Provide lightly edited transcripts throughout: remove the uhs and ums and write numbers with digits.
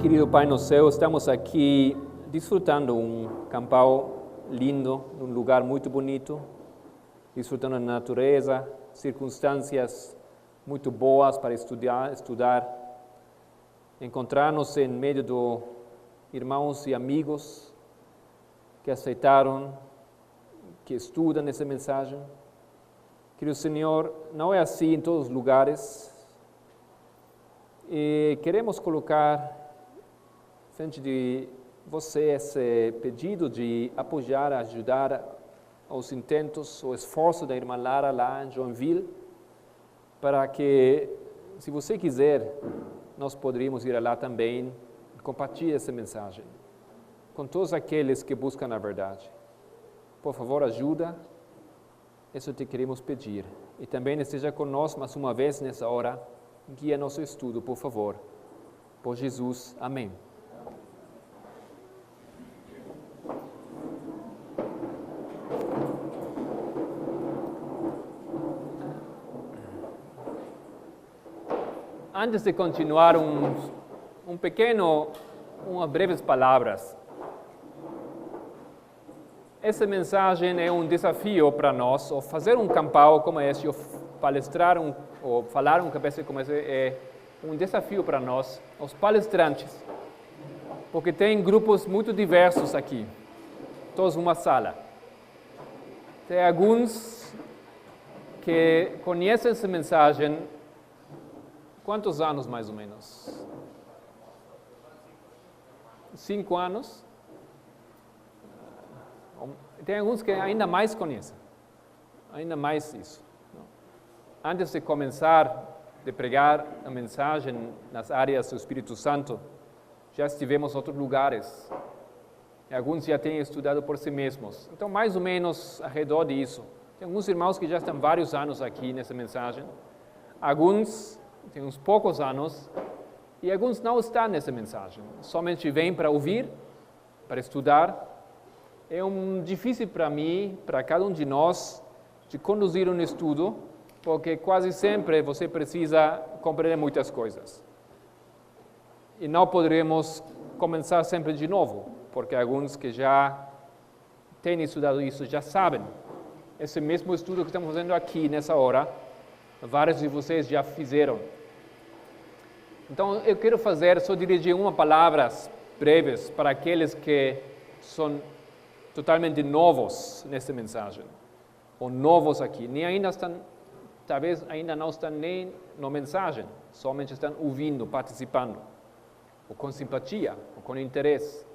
Querido Pai no céu, estamos aqui desfrutando um campal lindo, num lugar muito bonito, desfrutando da natureza, circunstâncias muito boas para estudar, encontrar-nos em meio de irmãos e amigos que aceitaram, que estudam essa mensagem. Querido Senhor, não é assim em todos os lugares. E queremos colocar frente de você esse pedido de apoiar, ajudar os intentos, o esforço da irmã Lara lá em Joinville, para que, se você quiser, nós poderíamos ir lá também e compartilhar essa mensagem com todos aqueles que buscam a verdade. Por favor, ajuda, isso te queremos pedir. E também esteja conosco mais uma vez nessa hora, guia nosso estudo, por favor. Por Jesus, amém. Antes de continuar, umas breves palavras. Essa mensagem é um desafio para nós, ou fazer um campal como esse, ou palestrar ou falar um campal como esse, é um desafio para nós, os palestrantes, porque tem grupos muito diversos aqui, todos numa sala. Tem alguns que conhecem essa mensagem. Quantos anos, mais ou menos? 5 anos? Tem alguns que ainda mais conhecem. Ainda mais isso. Antes de começar a pregar a mensagem nas áreas do Espírito Santo, já estivemos em outros lugares. E alguns já têm estudado por si mesmos. Então, mais ou menos ao redor disso. Tem alguns irmãos que já estão vários anos aqui nessa mensagem. Alguns tem uns poucos anos, e alguns não estão nessa mensagem. Somente vêm para ouvir, para estudar. É difícil para mim, para cada um de nós, de conduzir um estudo, porque quase sempre você precisa compreender muitas coisas. E não poderemos começar sempre de novo, porque alguns que já têm estudado isso já sabem. Esse mesmo estudo que estamos fazendo aqui nessa hora, vários de vocês já fizeram. Então, eu quero só dirigir umas palavras breves para aqueles que são totalmente novos nessa mensagem, ou novos aqui, talvez ainda não estão nem na mensagem, somente estão ouvindo, participando, ou com simpatia, ou com interesse.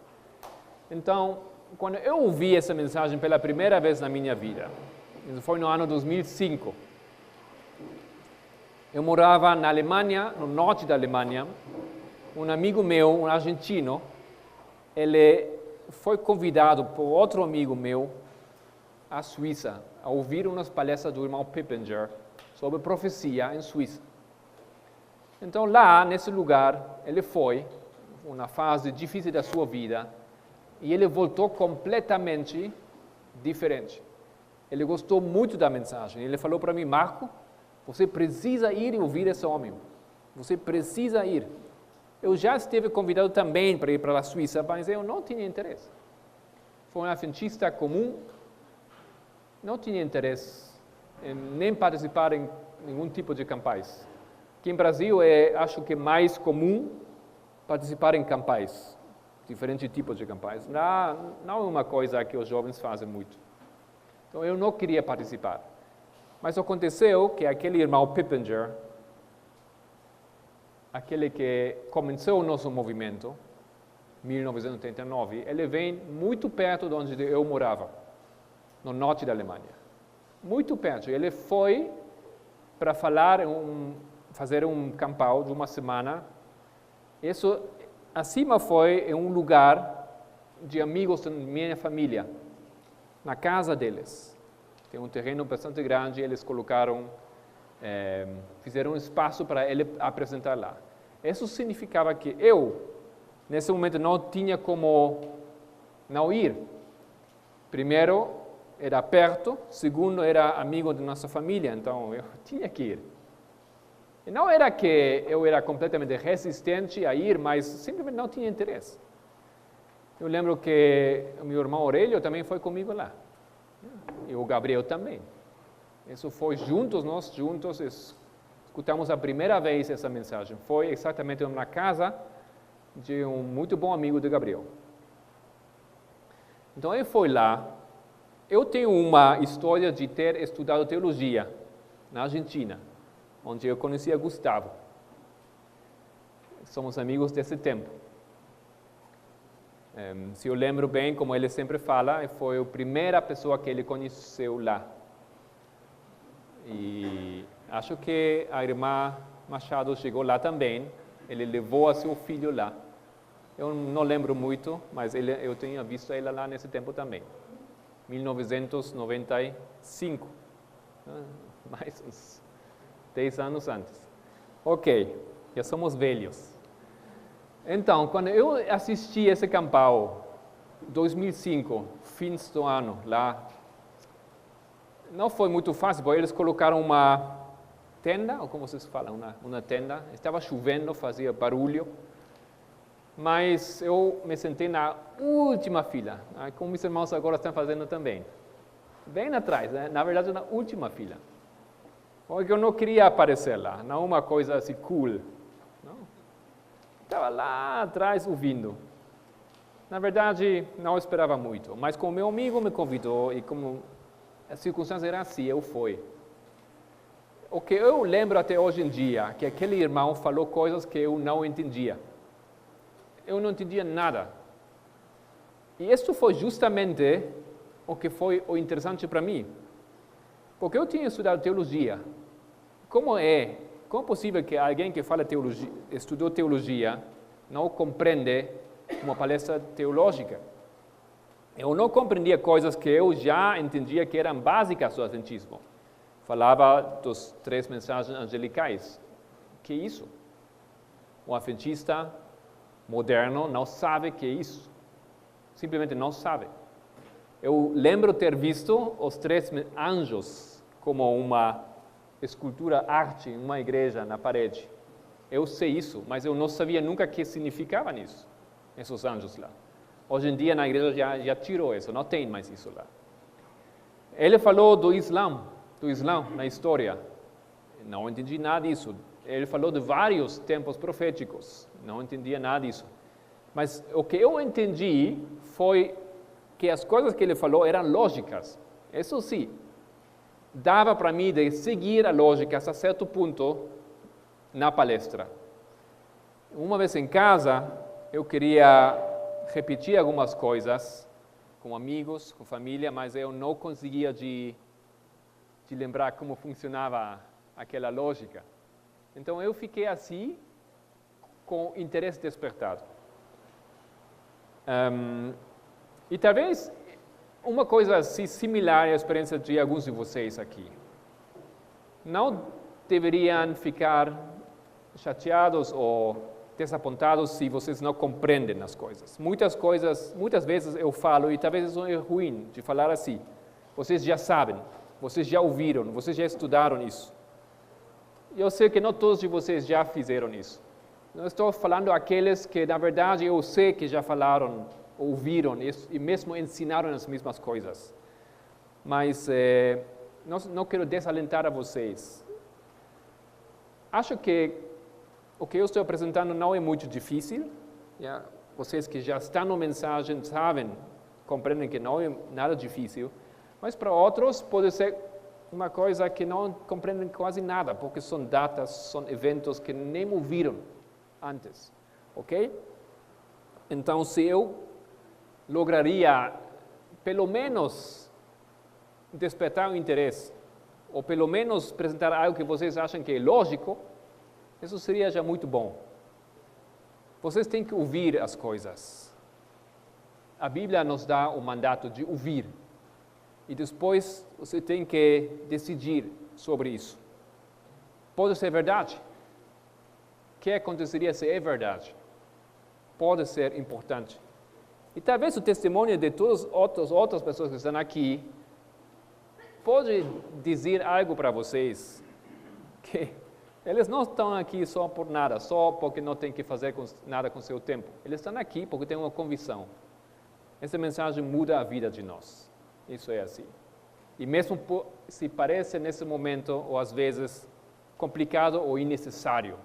Então, quando eu ouvi essa mensagem pela primeira vez na minha vida, isso foi no ano 2005, eu morava na Alemanha, no norte da Alemanha. Um amigo meu, um argentino, ele foi convidado por outro amigo meu à Suíça a ouvir umas palestras do irmão Pippenger sobre profecia em Suíça. Então lá, nesse lugar, ele foi, uma fase difícil da sua vida, e ele voltou completamente diferente. Ele gostou muito da mensagem. Ele falou para mim: Marco, você precisa ir e ouvir esse homem. Você precisa ir. Eu já estive convidado também para ir para a Suíça, mas eu não tinha interesse. Foi um adventista comum, não tinha interesse em nem participar em nenhum tipo de campais. Aqui em Brasil acho que é mais comum participar em campais, diferentes tipos de campais. Não é uma coisa que os jovens fazem muito. Então eu não queria participar. Mas aconteceu que aquele irmão Pippenger, aquele que começou o nosso movimento, em 1989, ele vem muito perto de onde eu morava, no norte da Alemanha. Muito perto. Ele foi para fazer um campal de uma semana. Isso, acima foi em um lugar de amigos da minha família, na casa deles. Tem um terreno bastante grande, eles fizeram um espaço para ele apresentar lá. Isso significava que eu, nesse momento, não tinha como não ir. Primeiro, era perto. Segundo, era amigo de nossa família, então eu tinha que ir. E não era que eu era completamente resistente a ir, mas simplesmente não tinha interesse. Eu lembro que o meu irmão Aurélio também foi comigo lá. E o Gabriel também. Isso foi juntos, nós juntos escutamos a primeira vez essa mensagem. Foi exatamente na casa de um muito bom amigo de Gabriel. Então ele foi lá. Eu tenho uma história de ter estudado teologia na Argentina, onde eu conhecia Gustavo. Somos amigos desse tempo. Se eu lembro bem, como ele sempre fala, foi a primeira pessoa que ele conheceu lá. E acho que a irmã Machado chegou lá também. Ele levou a seu filho lá. Eu não lembro muito, mas eu tinha visto ela lá nesse tempo também. 1995. Mais uns 10 anos antes. Ok, já somos velhos. Então, quando eu assisti esse campal, 2005, fins do ano, lá, não foi muito fácil, porque eles colocaram uma tenda, ou como vocês falam, uma tenda. Estava chovendo, fazia barulho, mas eu me sentei na última fila, como meus irmãos agora estão fazendo também. Bem atrás, né? Na verdade, na última fila. Porque eu não queria aparecer lá, não uma coisa assim cool. Estava lá atrás ouvindo. Na verdade, não esperava muito, mas como meu amigo me convidou e como a circunstância era assim, eu fui. O que eu lembro até hoje em dia, que aquele irmão falou coisas que eu não entendia. Eu não entendia nada. E isso foi justamente o que foi o interessante para mim. Porque eu tinha estudado teologia. Como é possível que alguém que fala teologia, estudou teologia, não compreende uma palestra teológica? Eu não compreendia coisas que eu já entendia que eram básicas do Adventismo. Falava dos 3 mensagens angelicais. Que é isso? O adventista moderno não sabe que é isso. Simplesmente não sabe. Eu lembro ter visto os 3 anjos como uma escultura, arte, em uma igreja na parede. Eu sei isso, mas eu não sabia nunca o que significava isso, esses anjos lá. Hoje em dia na igreja já tirou isso, não tem mais isso lá. Ele falou do Islã na história. Não entendi nada disso. Ele falou de vários tempos proféticos. Não entendia nada disso. Mas o que eu entendi foi que as coisas que ele falou eram lógicas. Isso sim. Dava para mim de seguir a lógica a certo ponto na palestra. Uma vez em casa, eu queria repetir algumas coisas com amigos, com família, mas eu não conseguia de lembrar como funcionava aquela lógica. Então eu fiquei assim, com interesse despertado. E talvez uma coisa assim, similar à experiência de alguns de vocês aqui. Não deveriam ficar chateados ou desapontados se vocês não compreendem as coisas. Muitas vezes eu falo, e talvez isso é ruim de falar assim. Vocês já sabem, vocês já ouviram, vocês já estudaram isso. Eu sei que não todos de vocês já fizeram isso. Não estou falando aqueles que, na verdade, eu sei que já falaram, ouviram e mesmo ensinaram as mesmas coisas. Mas não quero desalentar a vocês. Acho que o que eu estou apresentando não é muito difícil. Vocês que já estão na mensagem sabem, compreendem que não é nada difícil. Mas para outros pode ser uma coisa que não compreendem quase nada, porque são datas, são eventos que nem ouviram antes. Ok? Então, se eu lograria, pelo menos, despertar o interesse, ou pelo menos apresentar algo que vocês acham que é lógico, isso seria já muito bom. Vocês têm que ouvir as coisas. A Bíblia nos dá o mandato de ouvir. E depois você tem que decidir sobre isso. Pode ser verdade. O que aconteceria se é verdade? Pode ser importante. E talvez o testemunho de todas as outras pessoas que estão aqui pode dizer algo para vocês que Eles não estão aqui só por nada, só porque não tem que fazer nada com seu tempo. Eles estão aqui porque têm uma convicção. Essa mensagem muda a vida de nós. Isso é assim. E mesmo se parece nesse momento, ou às vezes, complicado ou innecessário,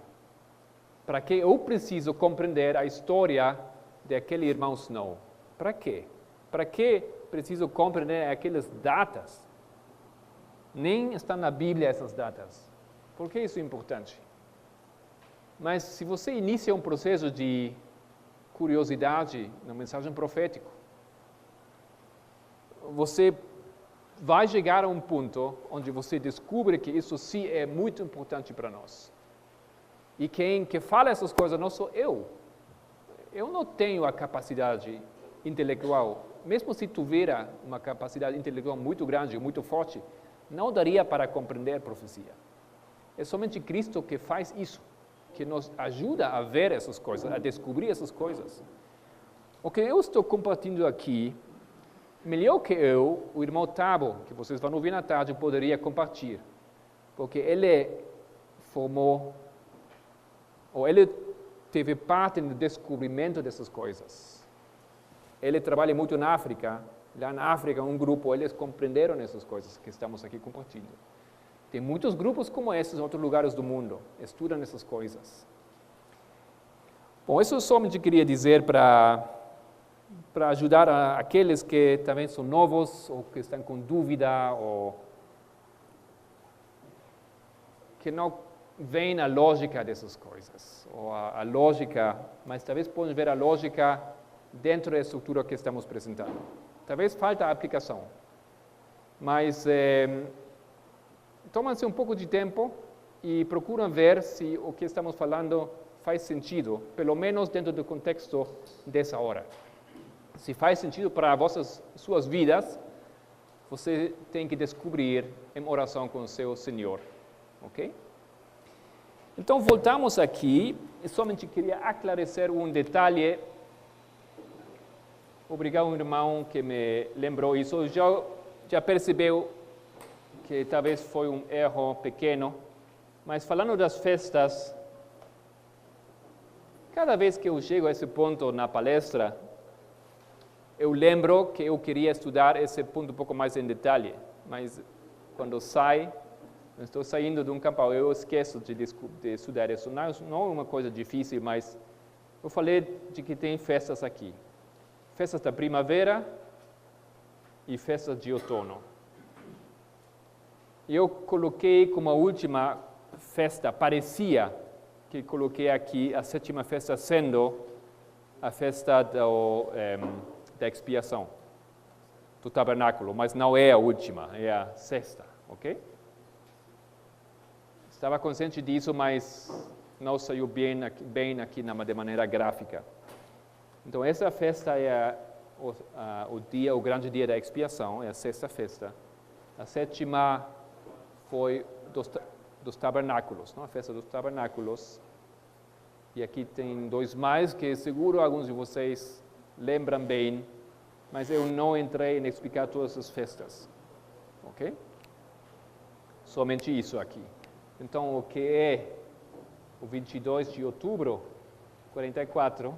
para que eu preciso compreender a história daquele irmão Snow? Para quê? Para que preciso compreender aquelas datas? Nem estão na Bíblia essas datas. Por que isso é importante? Mas se você inicia um processo de curiosidade na mensagem profética, você vai chegar a um ponto onde você descobre que isso sim é muito importante para nós. E quem que fala essas coisas não sou eu. Eu não tenho a capacidade intelectual. Mesmo se tivesse uma capacidade intelectual muito grande, muito forte, não daria para compreender a profecia. É somente Cristo que faz isso, que nos ajuda a ver essas coisas, a descobrir essas coisas. O que eu estou compartilhando aqui, melhor que eu, o irmão Tabo, que vocês vão ouvir na tarde, poderia compartilhar. Porque ele formou, ou ele teve parte no descobrimento dessas coisas. Ele trabalha muito na África. Lá na África, um grupo, eles compreenderam essas coisas que estamos aqui compartilhando. Tem muitos grupos como esses em outros lugares do mundo, estudam essas coisas. Bom, isso eu somente queria dizer para ajudar aqueles que também são novos, ou que estão com dúvida, ou que não veem a lógica dessas coisas, ou a lógica, mas talvez podem ver a lógica dentro da estrutura que estamos apresentando. Talvez falta a aplicação, mas tomam-se um pouco de tempo e procuram ver se o que estamos falando faz sentido, pelo menos dentro do contexto dessa hora. Se faz sentido para suas vidas, você tem que descobrir em oração com o seu Senhor, ok? Então voltamos aqui, e somente queria aclarecer um detalhe. Obrigado, um irmão que me lembrou isso. Já percebeu que talvez foi um erro pequeno, mas falando das festas, cada vez que eu chego a esse ponto na palestra, eu lembro que eu queria estudar esse ponto um pouco mais em detalhe, mas quando estou saindo de um campo, eu esqueço de estudar isso. Não é uma coisa difícil, mas eu falei de que tem festas aqui. Festas da primavera e festas de outono. Eu coloquei como a última festa, parecia que coloquei aqui a sétima festa sendo a festa da expiação, do tabernáculo, mas não é a última, é a sexta, ok? Estava consciente disso, mas não saiu bem aqui de maneira gráfica. Então, essa festa é o grande dia da expiação, é a sexta festa. A sétima foi dos tabernáculos, não? A festa dos tabernáculos. E aqui tem dois mais que seguro alguns de vocês lembram bem, mas eu não entrei em explicar todas as festas, ok? Somente isso aqui. Então, o que é o 22 de outubro, 44,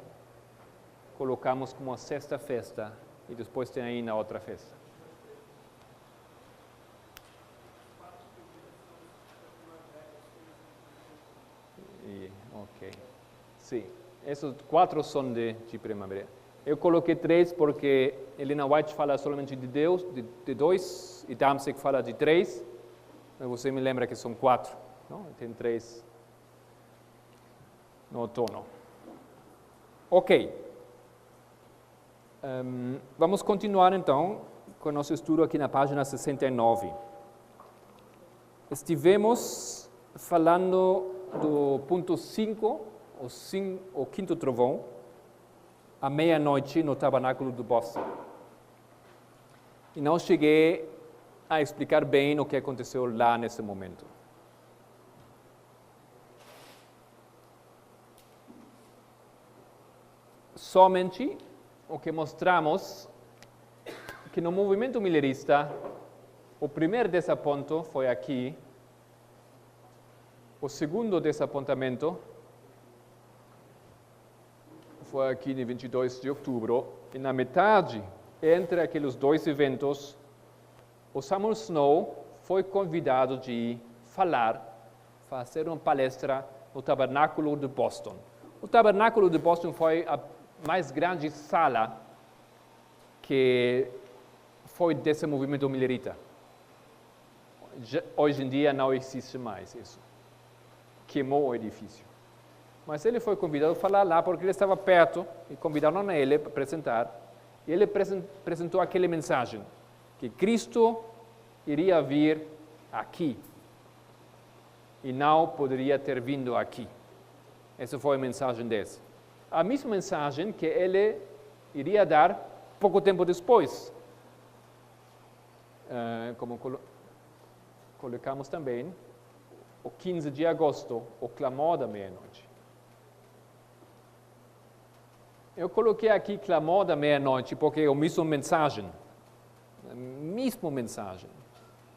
colocamos como a sexta festa, e depois tem aí na outra festa. Ok. Sim, esses 4 são de primavera. Eu coloquei 3 porque Helena White fala somente de Deus, de 2, e Damsek fala de 3, mas você me lembra que são 4, não? Tem 3 no outono. Ok. Vamos continuar então com o nosso estudo aqui na página 69. Estivemos falando do ponto 5, o quinto trovão, à meia-noite no tabernáculo do Boston. E não cheguei a explicar bem o que aconteceu lá nesse momento. Somente o que mostramos que no movimento millerista, o primeiro desaponto foi aqui, O segundo desapontamento foi aqui no 22 de outubro, e na metade, entre aqueles dois eventos, o Samuel Snow foi convidado de fazer uma palestra no Tabernáculo de Boston. O Tabernáculo de Boston foi a mais grande sala que foi desse movimento millerita. Hoje em dia não existe mais isso. Queimou o edifício. Mas ele foi convidado a falar lá porque ele estava perto e convidaram ele para apresentar. E ele apresentou aquela mensagem, que Cristo iria vir aqui e não poderia ter vindo aqui. Essa foi a mensagem dele. A mesma mensagem que ele iria dar pouco tempo depois. Como colocamos também, o 15 de agosto, o clamor da meia-noite. Eu coloquei aqui clamor da meia-noite porque é a mesma mensagem,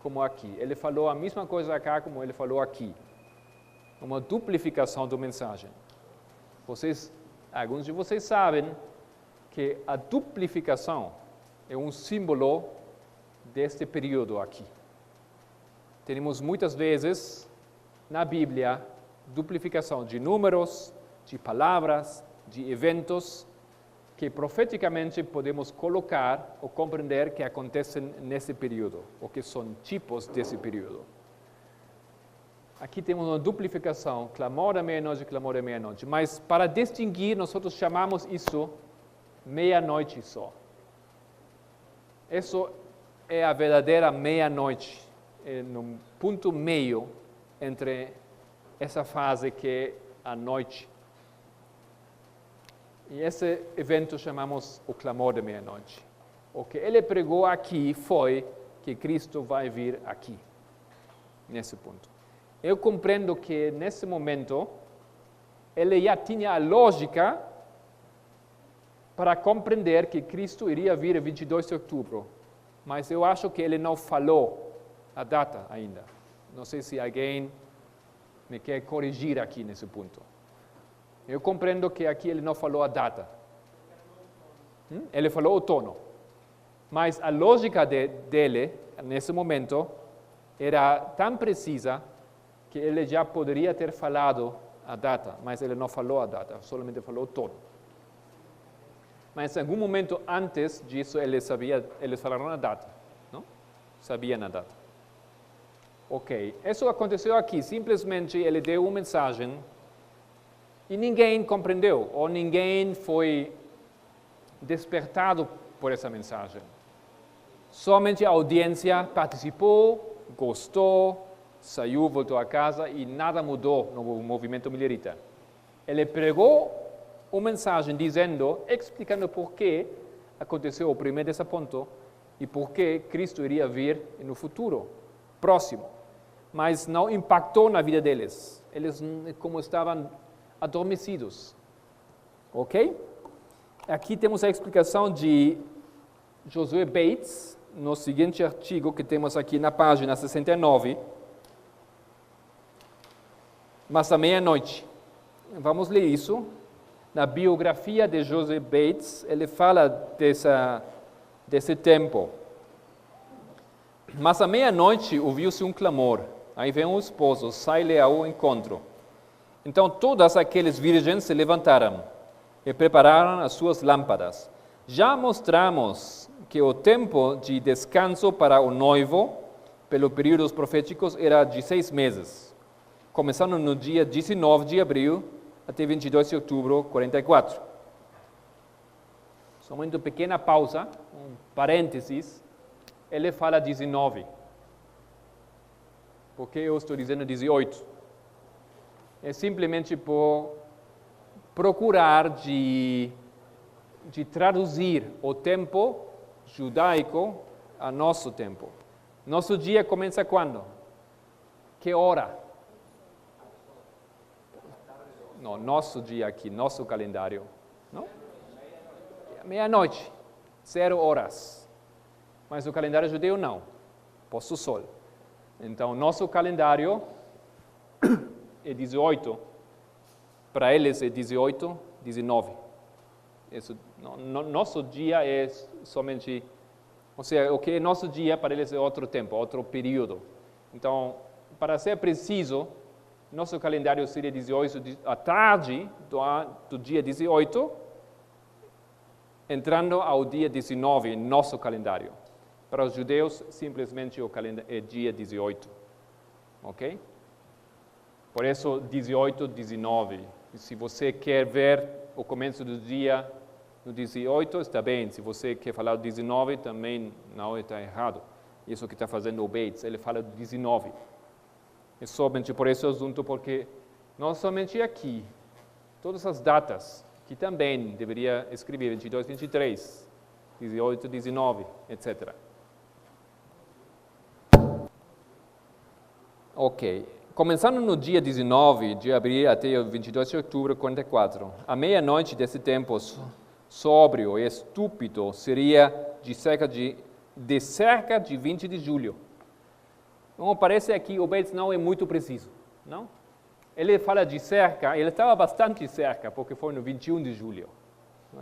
como aqui. Ele falou a mesma coisa cá como ele falou aqui. Uma duplicação da mensagem. Alguns de vocês sabem que a duplicação é um símbolo deste período aqui. Temos muitas vezes na Bíblia duplicação de números, de palavras, de eventos que profeticamente podemos colocar ou compreender que acontecem nesse período, ou que são tipos desse período. Aqui temos uma duplicação, clamor da meia-noite, clamor da meia-noite. Mas para distinguir, nós chamamos isso meia-noite só. Isso é a verdadeira meia-noite, é no ponto meio entre essa fase que é a noite. E esse evento chamamos o clamor da meia-noite. O que ele pregou aqui foi que Cristo vai vir aqui, nesse ponto. Eu compreendo que nesse momento ele já tinha a lógica para compreender que Cristo iria vir 22 de outubro, mas eu acho que ele não falou a data ainda. Não sei se alguém me quer corrigir aqui nesse ponto. Eu compreendo que aqui ele não falou a data. Ele falou outono. Mas a lógica dele, nesse momento, era tão precisa que ele já poderia ter falado a data, mas ele não falou a data, somente falou outono. Mas em algum momento antes disso, eles falaram a data. Não? Sabiam a data. Ok, isso aconteceu aqui. Simplesmente ele deu uma mensagem e ninguém compreendeu, ou ninguém foi despertado por essa mensagem. Somente a audiência participou, gostou, saiu, voltou a casa e nada mudou no movimento millerita. Ele pregou uma mensagem explicando por que aconteceu o primeiro desaponto e por que Cristo iria vir no futuro, próximo. Mas não impactou na vida deles. Eles como estavam adormecidos. Ok? Aqui temos a explicação de Josué Bates, no seguinte artigo que temos aqui na página 69. Mas à meia-noite. Vamos ler isso. Na biografia de Josué Bates, ele fala desse tempo. Mas à meia-noite ouviu-se um clamor. Aí vem o esposo, sai-lhe ao encontro. Então todas aquelas virgens se levantaram e prepararam as suas lâmpadas. Já mostramos que o tempo de descanso para o noivo, pelos períodos proféticos, era de 6 meses, começando no dia 19 de abril até 22 de outubro, 44. Somente uma pequena pausa, um parênteses, ele fala 19. Por que eu estou dizendo 18? É simplesmente por procurar de traduzir o tempo judaico a nosso tempo. Nosso dia começa quando? Que hora? Não, nosso dia aqui, nosso calendário. Não? Meia-noite, 0 horas. Mas o calendário judeu não, posto sol. Então, nosso calendário é 18, para eles é 18, 19. Nosso dia é somente, ou seja, o que é nosso dia para eles é outro tempo, outro período. Então, para ser preciso, nosso calendário seria 18 à tarde do dia 18, entrando ao dia 19 em nosso calendário. Para os judeus, simplesmente o calendário é dia 18. Ok? Por isso, 18, 19. Se você quer ver o começo do dia no 18, está bem. Se você quer falar do 19, também não está errado. Isso que está fazendo o Bates, ele fala do 19. É somente por esse assunto, porque não somente aqui, todas as datas, que também deveria escrever 22, 23, 18, 19, etc. Ok. Começando no dia 19 de abril até o 22 de outubro de 44, a meia-noite desse tempo sóbrio e estúpido seria de cerca de 20 de julho. Como parece aqui, o Bates não é muito preciso, não? Ele fala de cerca, ele estava bastante cerca, porque foi no 21 de julho.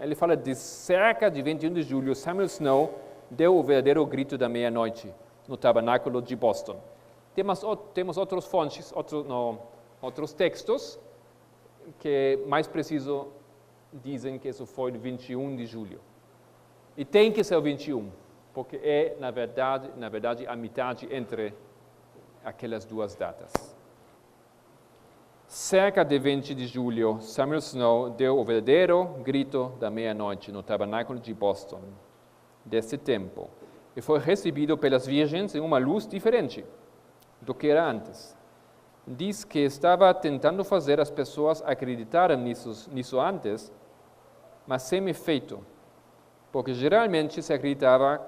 Ele fala de cerca de 21 de julho, Samuel Snow deu o verdadeiro grito da meia-noite no tabernáculo de Boston. Temos outras fontes, outros textos, que mais preciso dizem que isso foi no 21 de julho. E tem que ser o 21, porque é, na verdade, a metade entre aquelas duas datas. Cerca de 20 de julho, Samuel Snow deu o verdadeiro grito da meia-noite no tabernáculo de Boston, desse tempo, e foi recebido pelas virgens em uma luz diferente do que era antes. Diz que estava tentando fazer as pessoas acreditarem nisso antes, mas sem efeito, porque geralmente se acreditava,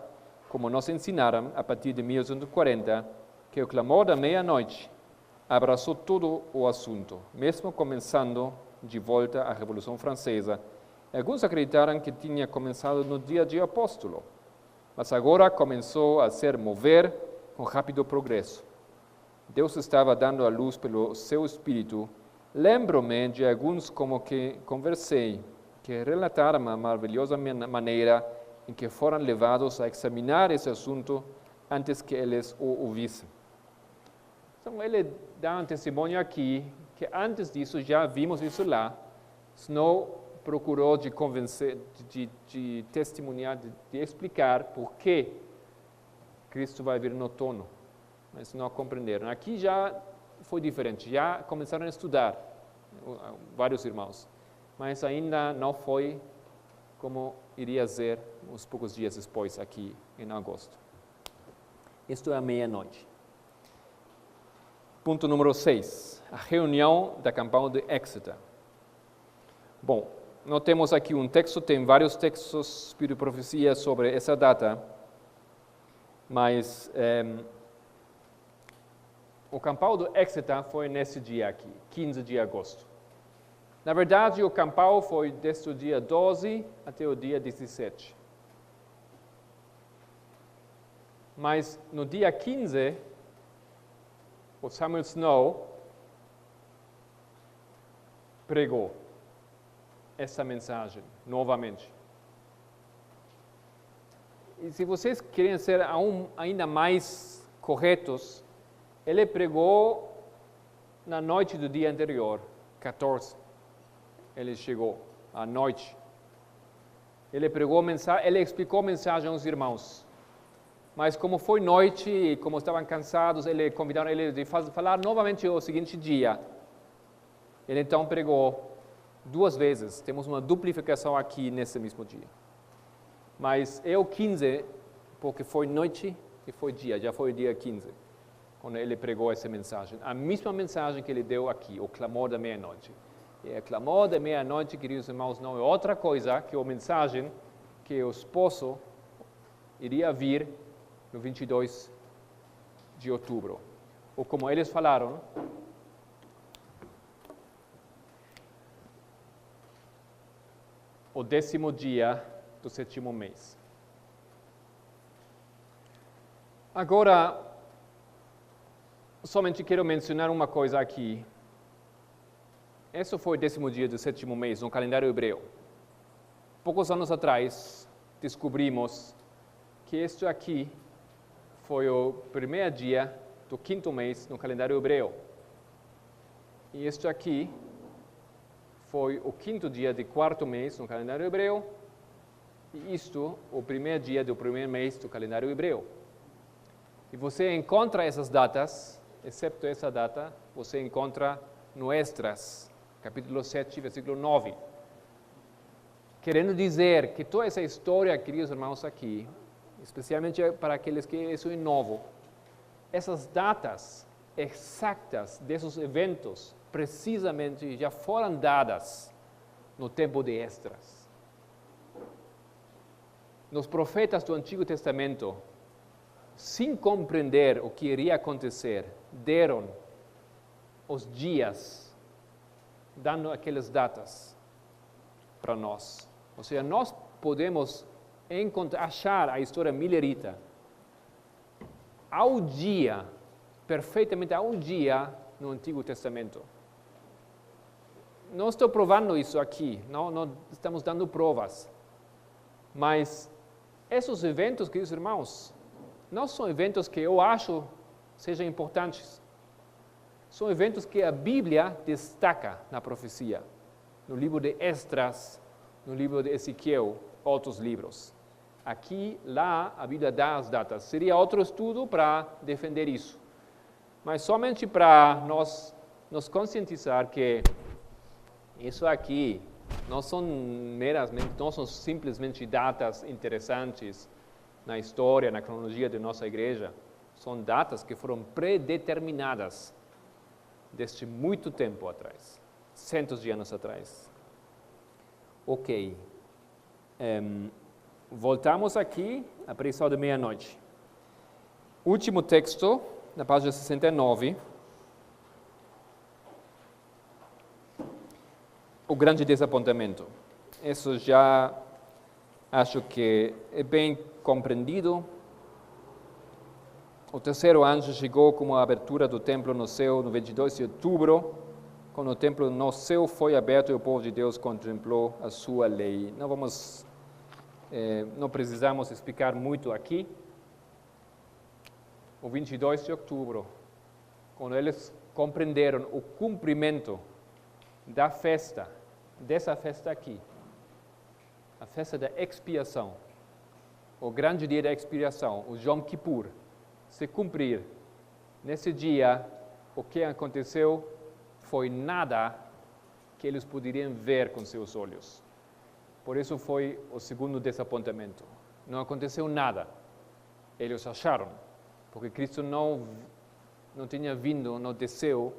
como nos ensinaram a partir de 1840, que o clamor da meia-noite abraçou todo o assunto, mesmo começando de volta a Revolução Francesa. Alguns acreditaram que tinha começado no dia de apóstolo, mas agora começou a se mover com rápido progresso. Deus estava dando a luz pelo seu Espírito. Lembro-me de alguns como que conversei, que relataram a maravilhosa maneira em que foram levados a examinar esse assunto antes que eles o ouvissem. Então, ele dá um testemunho aqui, que antes disso, já vimos isso lá, Snow procurou de convencer, de testemunhar, de explicar por que Cristo vai vir no outono, mas não compreenderam. Aqui já foi diferente, já começaram a estudar, vários irmãos, mas ainda não foi como iria ser uns poucos dias depois, aqui em agosto. Isto é a meia-noite. Ponto número 6, a reunião da campanha de Exeter. Bom, não temos aqui um texto, tem vários textos de profecia sobre essa data, mas o campal do Exeter foi nesse dia aqui, 15 de agosto. Na verdade, o campal foi desde o dia 12 até o dia 17. Mas no dia 15, o Samuel Snow pregou essa mensagem novamente. E se vocês querem ser ainda mais corretos, ele pregou na noite do dia anterior, 14. Ele chegou à noite. Ele pregou ele explicou a mensagem aos irmãos. Mas como foi noite e como estavam cansados, convidaram ele de falar novamente o seguinte dia. Ele então pregou 2 vezes. Temos uma duplicação aqui nesse mesmo dia. Mas é o 15, porque foi noite e foi dia, já foi o dia 15, quando ele pregou essa mensagem. A mesma mensagem que ele deu aqui, o clamor da meia-noite. E o clamor da meia-noite, queridos irmãos, não é outra coisa que a mensagem que o esposo iria vir no 22 de outubro. Ou como eles falaram, o 10º dia do 7º mês. Agora, somente quero mencionar uma coisa aqui. Esse foi o 10º dia do 7º mês no calendário hebreu. Poucos anos atrás, descobrimos que este aqui foi o primeiro dia do 5º mês no calendário hebreu. E este aqui foi o 5º dia do 4º mês no calendário hebreu. E isto, o primeiro dia do primeiro mês do calendário hebreu. E você encontra essas datas, exceto essa data, você encontra no Esdras, capítulo 7, versículo 9. Querendo dizer que toda essa história, queridos irmãos, aqui, especialmente para aqueles que isso é novo, essas datas exatas desses eventos, precisamente já foram dadas no tempo de Esdras. Os profetas do Antigo Testamento, sem compreender o que iria acontecer, deram os dias, dando aquelas datas para nós. Ou seja, nós podemos achar a história milerita ao dia, perfeitamente ao dia no Antigo Testamento. Não estou provando isso aqui, não estamos dando provas, mas esses eventos, queridos irmãos, não são eventos que eu acho sejam importantes. São eventos que a Bíblia destaca na profecia, no livro de Esdras, no livro de Ezequiel, outros livros. Aqui, lá, a Bíblia dá as datas. Seria outro estudo para defender isso. Mas somente para nos conscientizar que isso aqui não são simplesmente datas interessantes na história, na cronologia de nossa igreja. São datas que foram predeterminadas desde muito tempo atrás, centos de anos atrás. Ok. Voltamos aqui à pregação de meia-noite. Último texto, na página 69. O grande desapontamento. Isso já acho que é bem compreendido. O terceiro anjo chegou com a abertura do templo no céu no 22 de outubro. Quando o templo no céu foi aberto e o povo de Deus contemplou a sua lei. Não precisamos explicar muito aqui. O 22 de outubro, quando eles compreenderam o cumprimento da festa, dessa festa aqui, a festa da expiação, o grande dia da expiação, o Yom Kippur, se cumprir, nesse dia, o que aconteceu foi nada que eles poderiam ver com seus olhos. Por isso foi o segundo desapontamento. Não aconteceu nada. Eles acharam, porque Cristo não tinha vindo, não desceu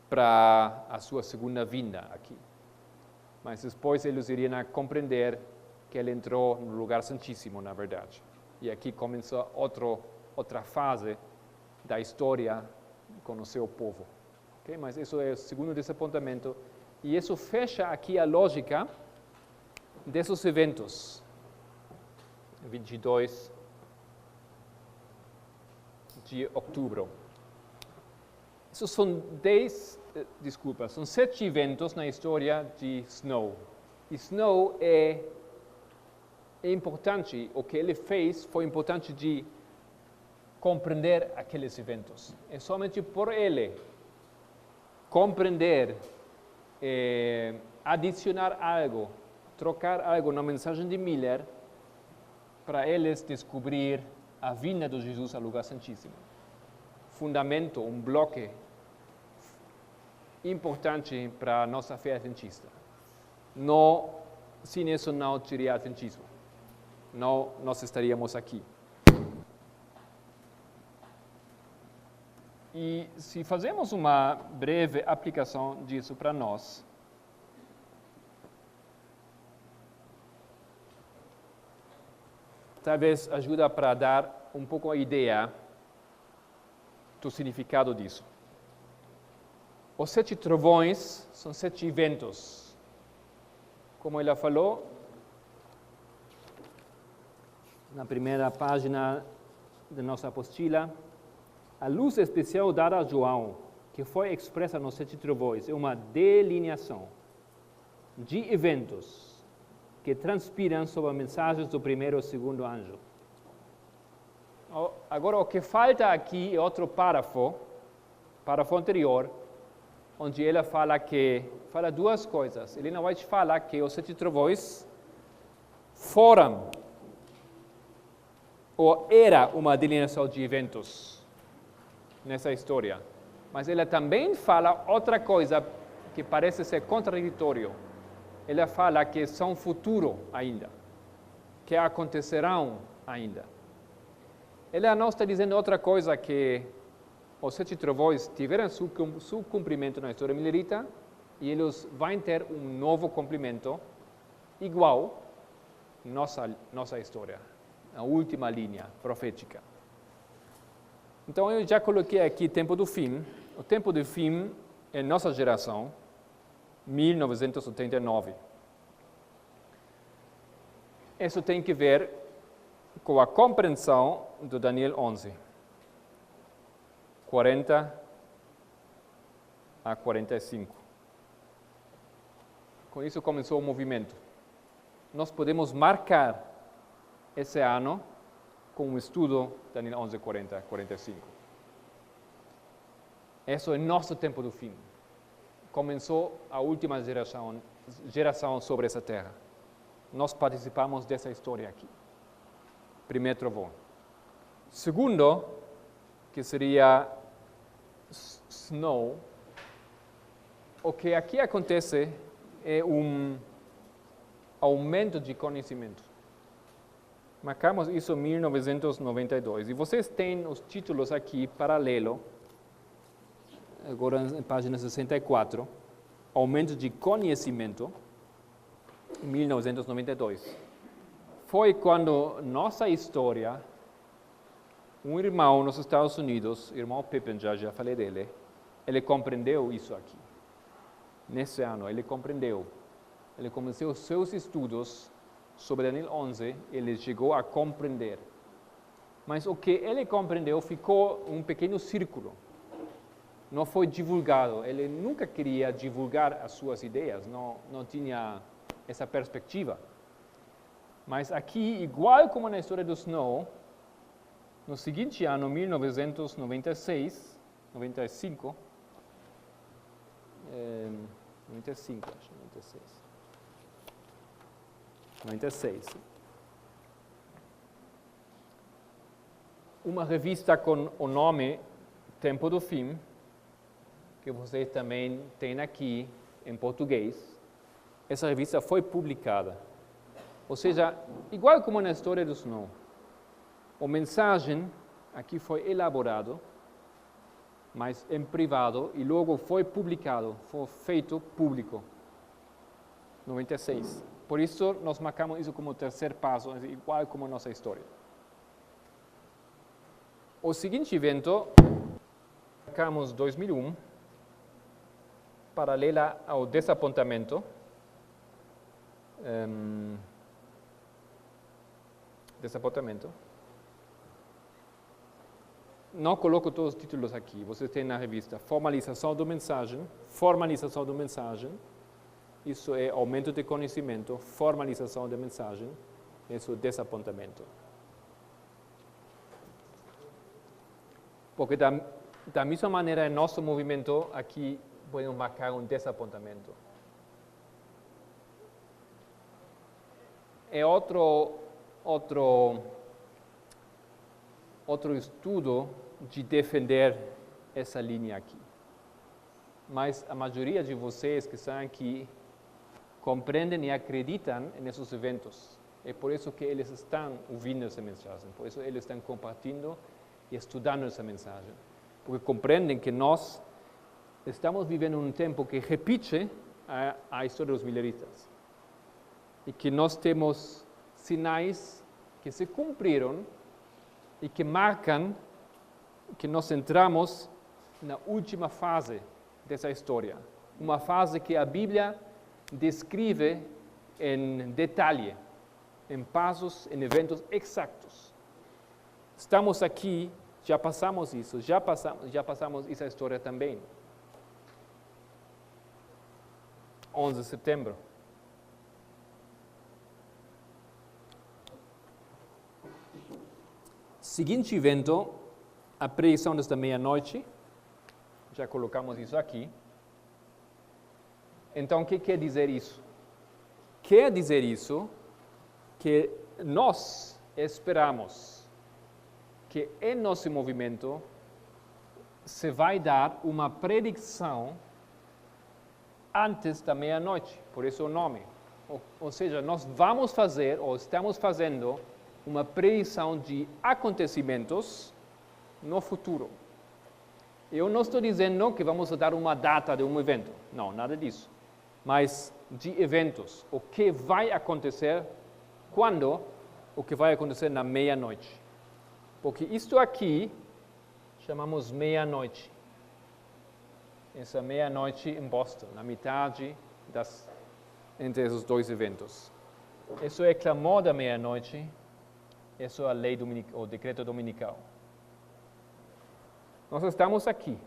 para a sua segunda vinda aqui. Mas depois eles iriam compreender que ele entrou no lugar santíssimo, na verdade. E aqui começa outra fase da história com o seu povo. Okay? Mas isso é o segundo desapontamento. E isso fecha aqui a lógica desses eventos. 22 de outubro. Esses são 7 eventos na história de Snow. E Snow é importante, o que ele fez foi importante de compreender aqueles eventos. É somente por ele compreender, adicionar algo, trocar algo na mensagem de Miller, para eles descobrir a vinda de Jesus ao lugar santíssimo. Fundamento, bloco importante para a nossa fé adventista. Sem isso não teria adventismo. Não nós estaríamos aqui. E se fazemos uma breve aplicação disso para nós, talvez ajuda para dar um pouco a ideia do significado disso. Os 7 trovões são 7 eventos. Como ela falou, na primeira página da nossa apostila, a luz especial dada a João que foi expressa nos Sete Trovões é uma delineação de eventos que transpiram sobre as mensagens do primeiro e segundo anjo. Agora, o que falta aqui é outro parágrafo anterior, onde ela fala duas coisas. Ellen White fala que os Sete Trovões foram ou era uma delineação de eventos nessa história. Mas ela também fala outra coisa que parece ser contraditório. Ela fala que são futuro ainda, que acontecerão ainda. Ela não está dizendo outra coisa que os Sete Trovões tiveram seu cumprimento na história milerita e eles vão ter um novo cumprimento igual nossa história, a última linha profética. Então, eu já coloquei aqui o tempo do fim. O tempo do fim é nossa geração, 1989. Isso tem que ver com a compreensão do Daniel 11, 40 a 45. Com isso começou o movimento. Nós podemos marcar esse ano com um estudo Daniel 11, 40 a 45. Esse é nosso tempo do fim. Começou a última geração sobre essa terra. Nós participamos dessa história aqui. Primeiro trovão. Segundo, que seria Snow, o que aqui acontece é um aumento de conhecimento. Marcamos isso em 1992. E vocês têm os títulos aqui, paralelo, agora na página 64, aumento de conhecimento, em 1992. Foi quando nossa história, um irmão nos Estados Unidos, irmão Pippin, já falei dele, ele compreendeu isso aqui. Nesse ano, ele compreendeu. Ele começou seus estudos sobre Daniel 11, ele chegou a compreender. Mas o que ele compreendeu ficou um pequeno círculo. Não foi divulgado. Ele nunca queria divulgar as suas ideias, não tinha essa perspectiva. Mas aqui, igual como na história do Snow, no seguinte ano, 1996, 95, 96. Uma revista com o nome Tempo do Fim, que vocês também têm aqui em português, essa revista foi publicada. Ou seja, igual como na história do Snow, a mensagem aqui foi elaborado, mas em privado, e logo foi publicado, foi feito público. 96. Por isso, nós marcamos isso como o terceiro passo, igual como nossa história. O seguinte evento, marcamos 2001, paralela ao desapontamento. Não coloco todos os títulos aqui, vocês têm na revista. Formalização da mensagem, isso é aumento de conhecimento, formalização da mensagem, isso é desapontamento. Porque da mesma maneira, nosso movimento aqui podemos marcar um desapontamento. É outro estudo de defender essa linha aqui. Mas a maioria de vocês que estão aqui compreendem e acreditam nesses eventos. É por isso que eles estão ouvindo essa mensagem, por isso eles estão compartilhando e estudando essa mensagem. Porque compreendem que nós estamos vivendo um tempo que repete a história dos mileritas. E que nós temos sinais que se cumpriram e que marcam que nós entramos na última fase dessa história. Uma fase que a Bíblia descreve em detalhe, em passos, em eventos exatos. Estamos aqui, já passamos isso, já passamos essa história também. 11 de setembro. Seguinte evento, a pregação desta meia-noite. Já colocamos isso aqui. Então, o que quer dizer isso? Quer dizer isso que nós esperamos que em nosso movimento se vai dar uma predicação antes da meia-noite, por isso o nome. Ou seja, nós vamos fazer, ou estamos fazendo, uma predição de acontecimentos no futuro. Eu não estou dizendo que vamos dar uma data de um evento, não, nada disso. Mas de eventos, o que vai acontecer, quando, o que vai acontecer na meia-noite. Porque isto aqui chamamos meia-noite. Essa meia-noite em Boston, na metade entre esses dois eventos. Isso é clamor da meia-noite, isso é a lei dominical, o decreto dominical. Nós estamos aqui.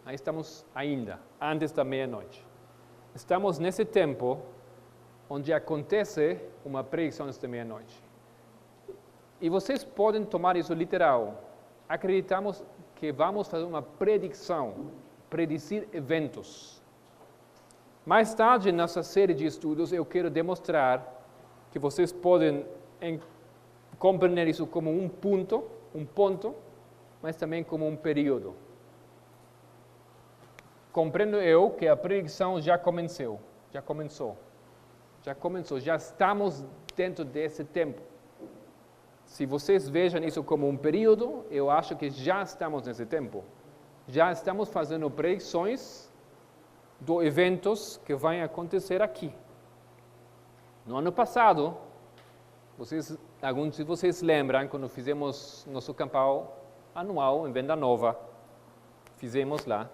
Aí estamos ainda, antes da meia-noite. Estamos nesse tempo onde acontece uma pregação antes da meia-noite. E vocês podem tomar isso literal. Acreditamos que vamos fazer uma predição, predizer eventos. Mais tarde, nessa série de estudos, eu quero demonstrar que vocês podem compreender isso como um ponto, mas também como um período. Compreendo eu que a predição já começou, já estamos dentro desse tempo. Se vocês vejam isso como um período, eu acho que já estamos nesse tempo. Já estamos fazendo predições de eventos que vão acontecer aqui. No ano passado, alguns de vocês lembram, quando fizemos nosso campal anual em Venda Nova, fizemos lá.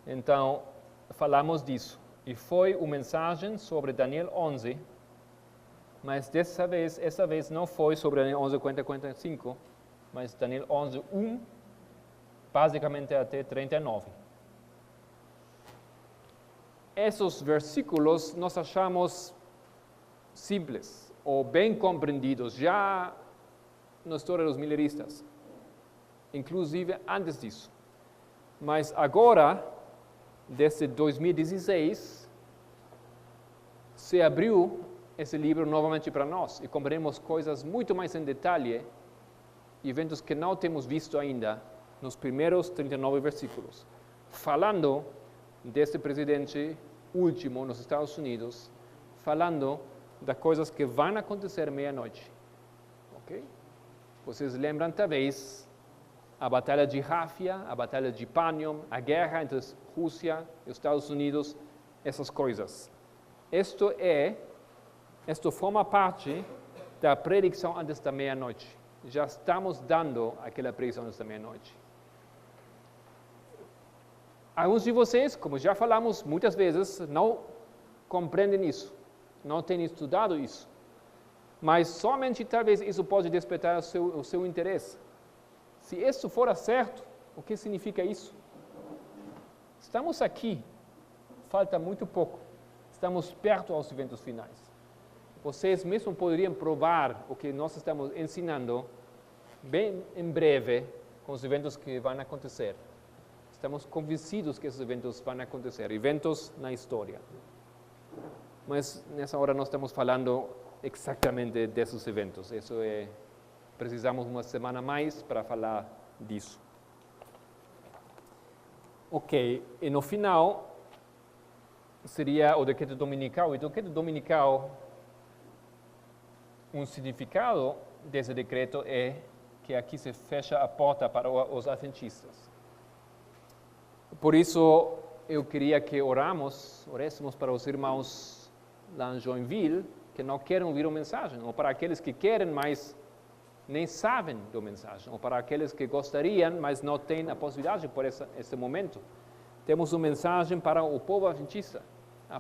Então, falamos disso. E foi uma mensagem sobre Daniel 11, mas essa vez não foi sobre Daniel 11, 45, mas Daniel 11, 1, basicamente até 39. Esses versículos nós achamos simples ou bem compreendidos já na história dos mileristas, inclusive antes disso. Mas agora, desde 2016, se abriu esse livro novamente para nós e compreendemos coisas muito mais em detalhe, eventos que não temos visto ainda nos primeiros 39 versículos, falando desse presidente último nos Estados Unidos, falando das coisas que vão acontecer meia-noite. Ok? Vocês lembram talvez a batalha de Ráfia, a batalha de Panion, a guerra entre Rússia e os Estados Unidos, essas coisas. Isto forma parte da predição antes da meia-noite. Já estamos dando aquela predição antes da meia-noite. Alguns de vocês, como já falamos muitas vezes, não compreendem isso, não têm estudado isso. Mas somente talvez isso pode despertar o seu interesse. Se isso for certo, o que significa isso? Estamos aqui, falta muito pouco, estamos perto aos eventos finais. Vocês mesmos poderiam provar o que nós estamos ensinando bem em breve com os eventos que vão acontecer. Estamos convencidos que esses eventos vão acontecer, eventos na história. Mas nessa hora não estamos falando exatamente desses eventos. Precisamos uma semana mais para falar disso. Ok, e no final seria o decreto dominical. E o decreto dominical, um significado desse decreto é que aqui se fecha a porta para os adventistas. Por isso, eu queria que orássemos para os irmãos lá em Joinville, que não querem ouvir a mensagem, ou para aqueles que querem, mas nem sabem da mensagem, ou para aqueles que gostariam, mas não têm a possibilidade por esse momento. Temos uma mensagem para o povo adventista. A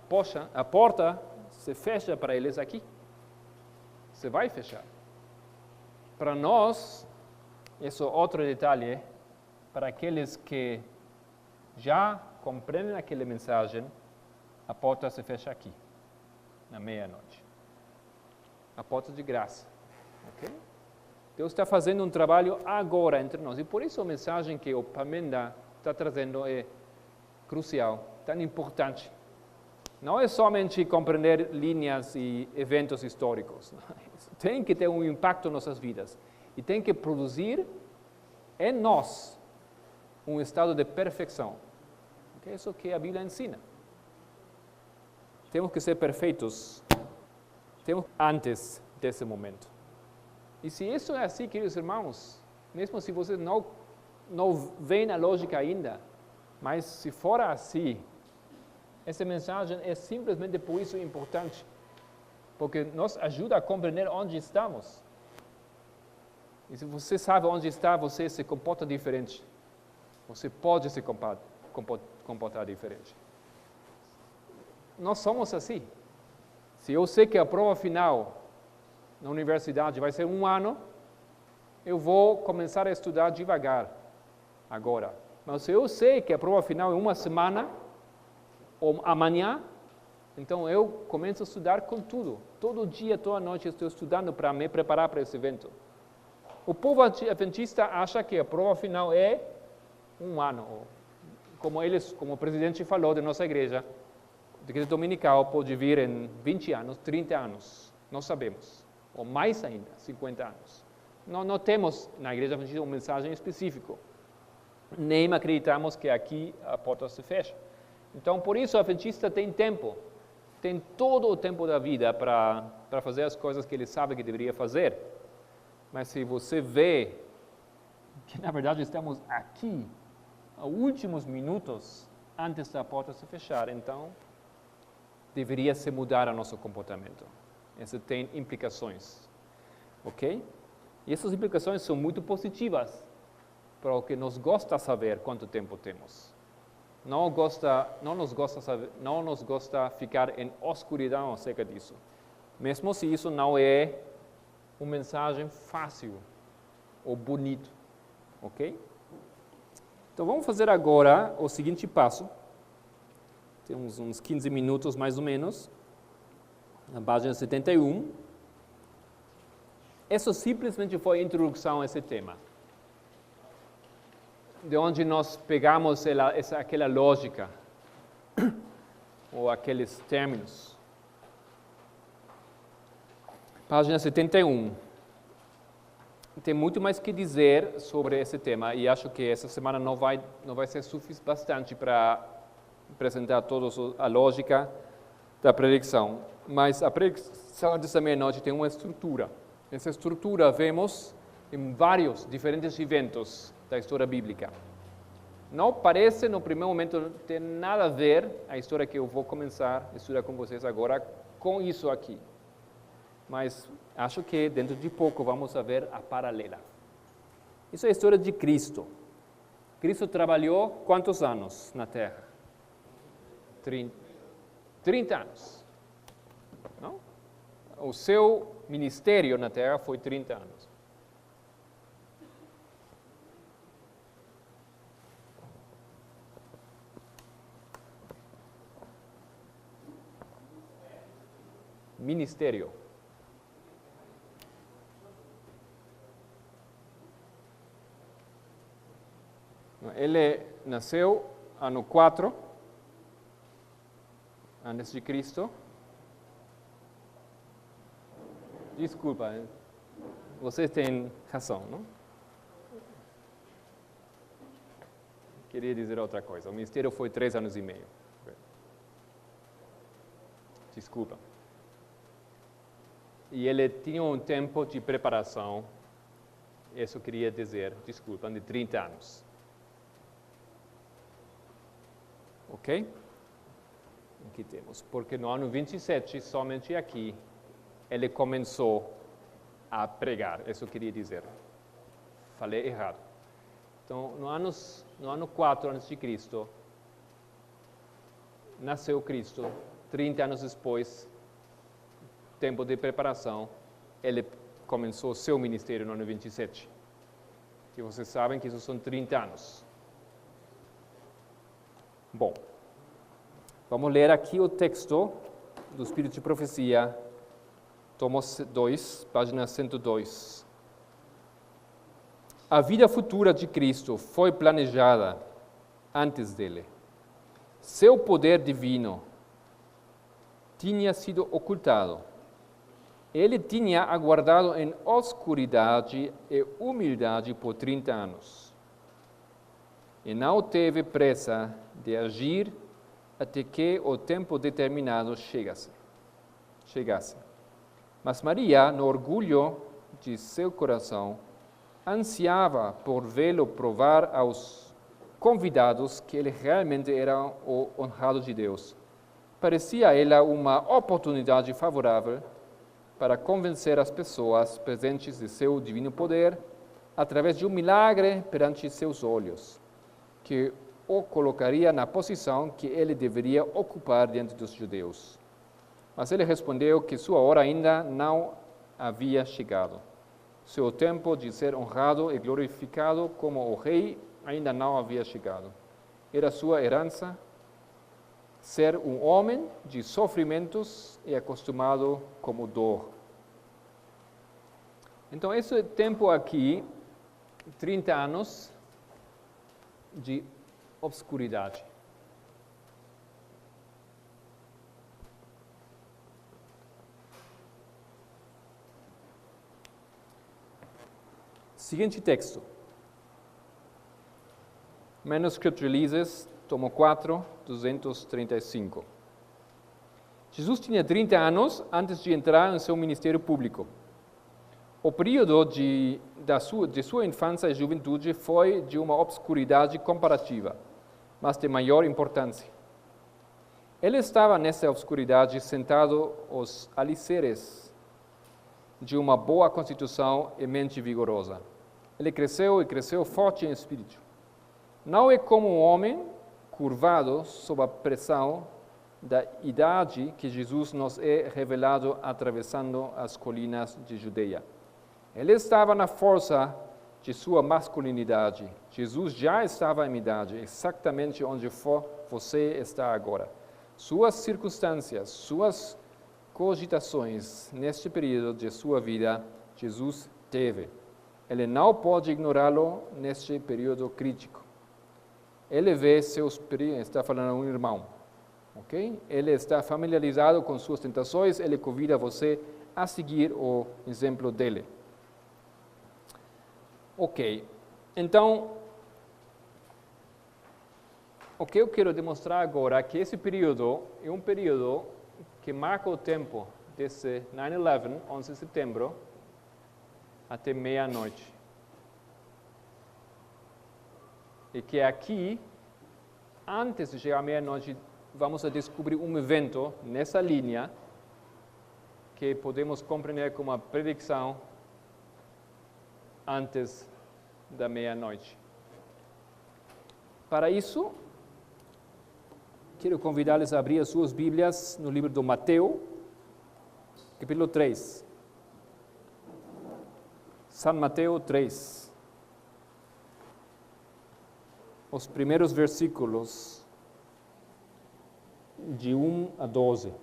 porta se fecha para eles aqui. Se vai fechar. Para nós, Isso é outro detalhe para aqueles que já compreendem aquela mensagem. A porta se fecha aqui, na meia-noite. A porta de graça. Okay? Deus está fazendo um trabalho agora entre nós. E por isso a mensagem que o Parmenas está trazendo é crucial, tão importante. Não é somente compreender linhas e eventos históricos. Tem que ter um impacto em nossas vidas. E tem que produzir em nós um estado de perfeição. É isso que a Bíblia ensina. Temos que ser perfeitos antes desse momento. E se isso é assim, queridos irmãos, mesmo se vocês não veem a lógica ainda, mas se for assim, essa mensagem é simplesmente por isso importante, porque nos ajuda a compreender onde estamos. E se você sabe onde está, você se comporta diferente. Você pode se comportar diferente. Nós somos assim. Se eu sei que a prova final na universidade vai ser 1 ano, eu vou começar a estudar devagar agora. Mas se eu sei que a prova final é 1 semana, ou amanhã, então eu começo a estudar com tudo. Todo dia, toda noite estou estudando para me preparar para esse evento. O povo adventista acha que a prova final é 1 ano. Como o presidente falou da nossa igreja, a igreja dominical pode vir em 20 anos, 30 anos, não sabemos. Ou mais ainda, 50 anos. Não temos na igreja adventista uma mensagem específica. Nem acreditamos que aqui a porta se fecha. Então, por isso, o adventista tem tempo. Tem todo o tempo da vida para fazer as coisas que ele sabe que deveria fazer. Mas se você vê que, na verdade, estamos aqui, aos últimos minutos, antes da porta se fechar, então, deveria se mudar o nosso comportamento. Isso tem implicações. Ok? E essas implicações são muito positivas para o que nos gosta saber quanto tempo temos. Não nos gosta ficar em escuridão acerca disso. Mesmo se isso não é uma mensagem fácil ou bonito. Ok? Então vamos fazer agora o seguinte passo. Temos uns 15 minutos mais ou menos. Na página 71. Isso simplesmente foi a introdução a esse tema. De onde nós pegamos aquela lógica, ou aqueles términos. Página 71. Tem muito mais que dizer sobre esse tema, e acho que essa semana não vai ser suficiente bastante para apresentar toda a lógica da predicação. Mas a predicação dessa meia-noite tem uma estrutura. Essa estrutura vemos em vários diferentes eventos da história bíblica. Não parece, no primeiro momento, ter nada a ver a história que eu vou começar a estudar com vocês agora com isso aqui. Mas acho que dentro de pouco vamos ver a paralela. Isso é a história de Cristo. Cristo trabalhou quantos anos na Terra? 30 anos. Não? O seu ministério na Terra foi 30 anos. Ministério. Ele nasceu ano 4 antes de Cristo. Desculpa, você tem razão, não? Queria dizer outra coisa. O ministério foi 3 anos e meio. Desculpa. E ele tinha um tempo de preparação, isso eu queria dizer, desculpa, de 30 anos. Ok? Aqui temos. Porque no ano 27, somente aqui, ele começou a pregar, isso eu queria dizer. Falei errado. Então, no ano 4 antes de Cristo, nasceu Cristo. 30 anos depois, tempo de preparação, ele começou seu ministério no ano 27. que vocês sabem que isso são 30 anos. Bom, vamos ler aqui o texto do Espírito de Profecia, tomo 2, página 102. A vida futura de Cristo foi planejada antes dele. Seu poder divino tinha sido ocultado. Ele tinha aguardado em obscuridade e humildade por 30 anos. E não teve pressa de agir até que o tempo determinado chegasse. Mas Maria, no orgulho de seu coração, ansiava por vê-lo provar aos convidados que ele realmente era o honrado de Deus. Parecia a ela uma oportunidade favorável para convencer as pessoas presentes de seu divino poder através de um milagre perante seus olhos, que o colocaria na posição que ele deveria ocupar diante dos judeus. Mas ele respondeu que sua hora ainda não havia chegado. Seu tempo de ser honrado e glorificado como o rei ainda não havia chegado. Era sua herança ser um homem de sofrimentos e acostumado como dor. Então, esse tempo aqui, 30 anos de obscuridade. Seguinte texto. Manuscript Releases, tomo 4, 235. Jesus tinha 30 anos antes de entrar em seu ministério público. O período de sua infância e juventude foi de uma obscuridade comparativa, mas de maior importância. Ele estava nessa obscuridade sentado aos alicerces de uma boa constituição e mente vigorosa. Ele cresceu e cresceu forte em espírito. Não é como um homem curvado sob a pressão da idade que Jesus nos é revelado atravessando as colinas de Judeia. Ele estava na força de sua masculinidade. Jesus já estava em idade, exatamente onde você está agora. Suas circunstâncias, suas cogitações neste período de sua vida, Jesus teve. Ele não pode ignorá-lo neste período crítico. Ele vê seus perigos, está falando a um irmão, ok? Ele está familiarizado com suas tentações, ele convida você a seguir o exemplo dele. Ok, então, o que eu quero demonstrar agora é que esse período é um período que marca o tempo desse 9/11, 11 de setembro, até meia-noite. E que aqui, antes de chegar à meia-noite, vamos a descobrir um evento nessa linha que podemos compreender como uma predição antes da meia-noite. Para isso, quero convidá-los a abrir as suas Bíblias no livro de Mateus, capítulo 3. São Mateus 3. Os primeiros versículos de 1 a 12.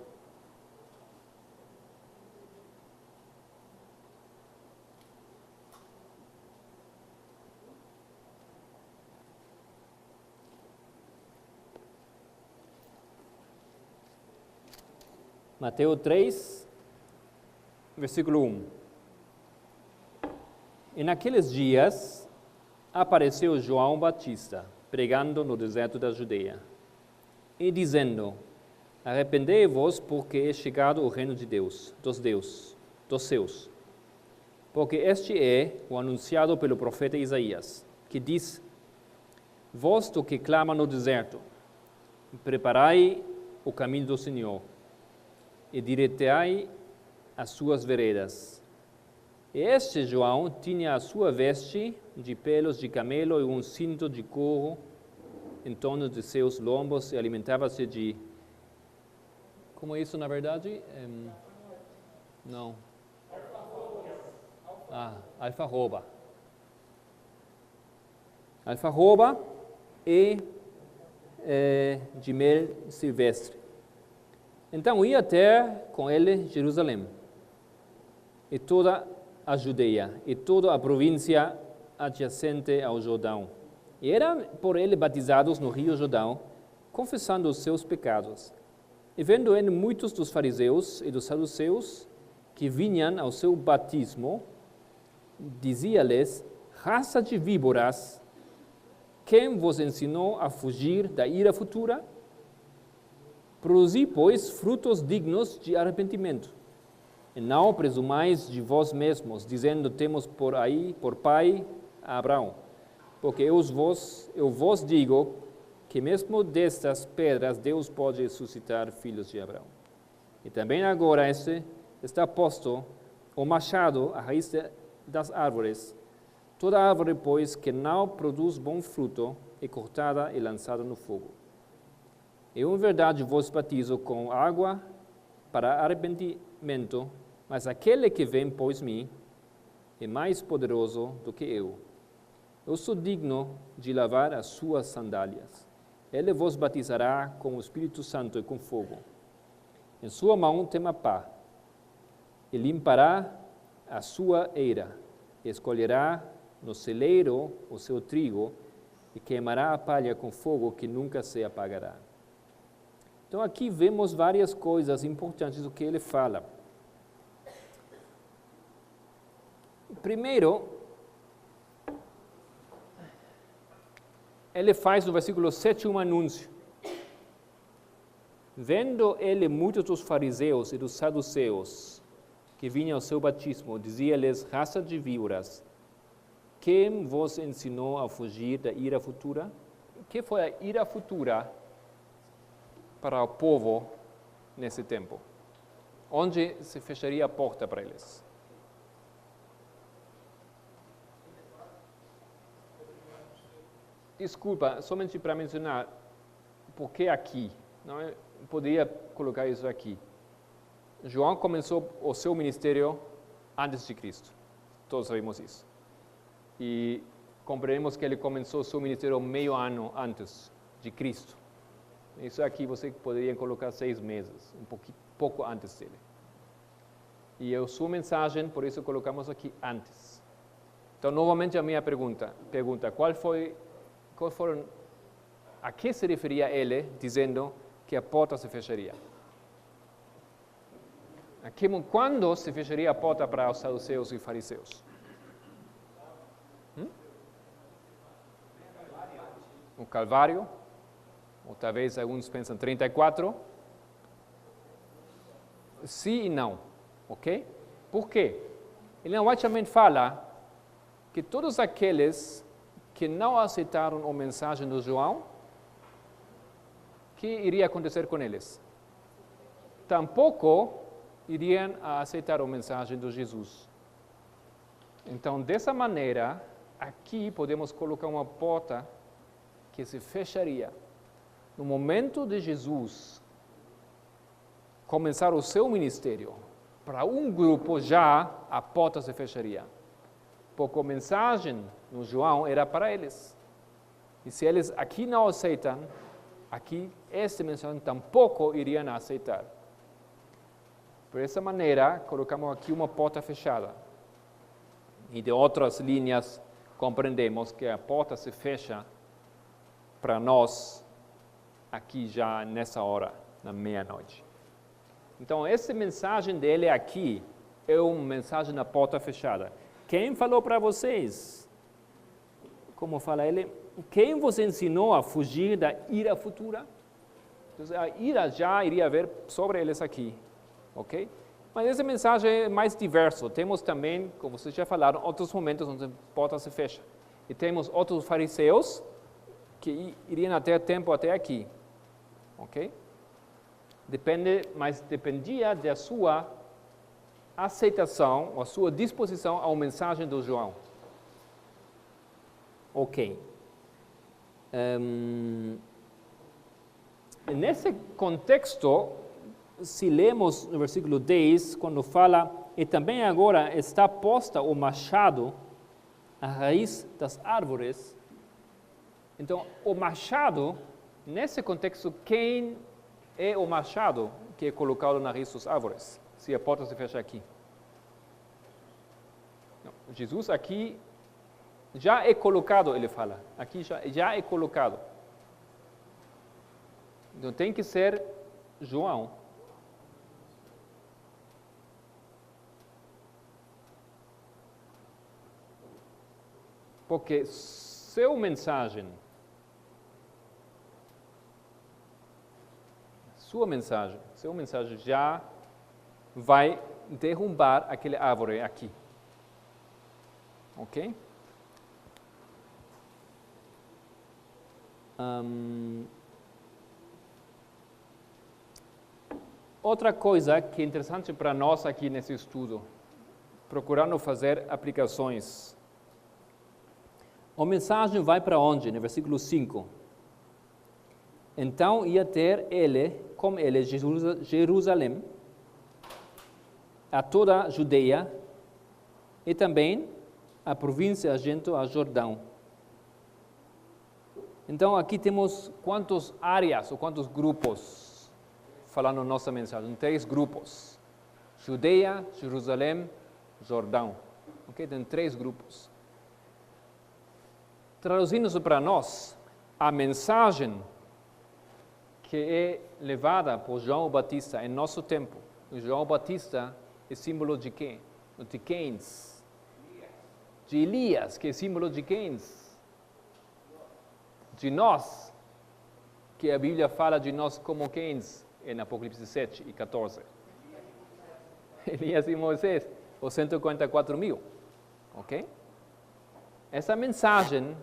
Mateus 3, versículo 1. E naqueles dias apareceu João Batista, pregando no deserto da Judeia, e dizendo: arrependei-vos, porque é chegado o reino de Deus, dos seus. Porque este é o anunciado pelo profeta Isaías, que diz: voz do que clama no deserto, preparai o caminho do Senhor, e direitai as suas veredas. E este João tinha a sua veste de pelos de camelo e um cinto de couro em torno de seus lombos e alimentava-se de... Como é isso na verdade? Não. Alfarroba. alfarroba e de mel silvestre. Então ia até com ele Jerusalém, e toda a Judeia, e toda a província adjacente ao Jordão. E eram por ele batizados no rio Jordão, confessando os seus pecados. E vendo ele muitos dos fariseus e dos saduceus que vinham ao seu batismo, dizia-lhes: raça de víboras, quem vos ensinou a fugir da ira futura? Produzi, pois, frutos dignos de arrependimento. E não presumais de vós mesmos, dizendo: temos por pai Abraão. Porque eu vos digo que mesmo destas pedras Deus pode suscitar filhos de Abraão. E também agora está posto o machado à raiz das árvores. Toda árvore, pois, que não produz bom fruto, é cortada e lançada no fogo. Eu, em verdade, vos batizo com água para arrependimento, mas aquele que vem após mim é mais poderoso do que eu. Eu sou digno de lavar as suas sandálias. Ele vos batizará com o Espírito Santo e com fogo. Em sua mão tem a pá, e limpará a sua eira, e escolherá no celeiro o seu trigo, e queimará a palha com fogo que nunca se apagará. Então aqui vemos várias coisas importantes do que ele fala. Primeiro, ele faz no versículo 7 um anúncio. Vendo ele muitos dos fariseus e dos saduceus que vinham ao seu batismo, dizia-lhes: raça de víboras, quem vos ensinou a fugir da ira futura? O que foi a ira futura para o povo nesse tempo? Onde se fecharia a porta para eles? Desculpa, somente para mencionar, por que aqui? Não, eu poderia colocar isso aqui. João começou o seu ministério antes de Cristo. Todos sabemos isso. E compreendemos que ele começou o seu ministério meio ano antes de Cristo. Isso aqui você poderia colocar 6 meses, pouco antes dele. E a sua mensagem, por isso colocamos aqui antes. Então, novamente a minha pergunta, a que se referia ele dizendo que a porta se fecharia? Quando se fecharia a porta para os saduceus e fariseus? O Calvário? Ou talvez alguns pensam 34? Sim e não, ok? Por quê? Ele não fala que todos aqueles que não aceitaram a mensagem do João, que iria acontecer com eles? Tampouco iriam aceitar a mensagem de Jesus. Então, dessa maneira, aqui podemos colocar uma porta que se fecharia. No momento de Jesus começar o seu ministério, para um grupo já a porta se fecharia. Porque a mensagem no João era para eles. E se eles aqui não aceitam, aqui essa mensagem tampouco iriam aceitar. Por essa maneira, colocamos aqui uma porta fechada. E de outras linhas, compreendemos que a porta se fecha para nós aqui já nessa hora, na meia-noite. Então, essa mensagem dele aqui é uma mensagem na porta fechada. Quem falou para vocês? Como fala ele? Quem vos ensinou a fugir da ira futura? Então, a ira já iria haver sobre eles aqui, ok? Mas essa mensagem é mais diversa. Temos também, como vocês já falaram, outros momentos onde a porta se fecha. E temos outros fariseus que iriam até tempo até aqui, ok? Mas dependia da sua aceitação, a sua disposição à mensagem do João. Ok. Nesse contexto, se lemos no versículo 10, quando fala, e também agora está posta o machado à raiz das árvores, Então, o machado, nesse contexto, quem é o machado que é colocado na raiz das árvores? Se a porta se fecha aqui. Não, Jesus aqui já é colocado, ele fala. Aqui já é colocado. Então tem que ser João. Porque sua mensagem já vai derrubar aquela árvore aqui. Ok? Outra coisa que é interessante para nós aqui nesse estudo, procurando fazer aplicações. A mensagem vai para onde? No versículo 5. Então ia ter ele, com ele, Jerusalém, a toda a Judeia e também a província junto a Jordão. Então aqui temos quantas áreas ou quantos grupos falando nossa mensagem? 3 grupos. Judeia, Jerusalém, Jordão. Ok? Tem 3 grupos. Traduzindo isso para nós, a mensagem que é levada por João Batista em nosso tempo. O João Batista é símbolo de quem? De quem? De Elias, que é símbolo de quem? De nós, que a Bíblia fala de nós como quem? Em Apocalipse 7 e 14. Elias e Moisés, os 144.000. Ok? Essa mensagem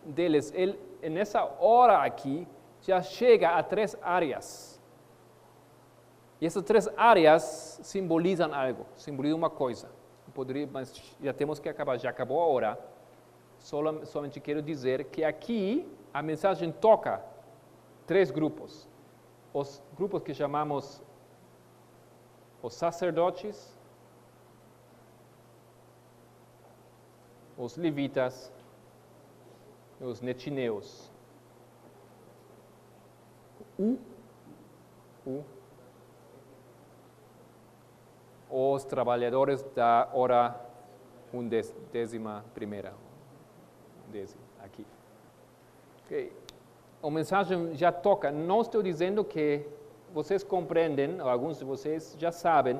deles, nessa hora aqui, já chega a 3 áreas. E essas 3 áreas simbolizam algo, simbolizam uma coisa. Mas já temos que acabar, já acabou a hora. Somente quero dizer que aqui a mensagem toca 3 grupos. Os grupos que chamamos os sacerdotes, os levitas e os netineus. Os trabalhadores da hora 11ª, aqui. Okay. A mensagem já toca. Não estou dizendo que vocês compreendem, ou alguns de vocês já sabem,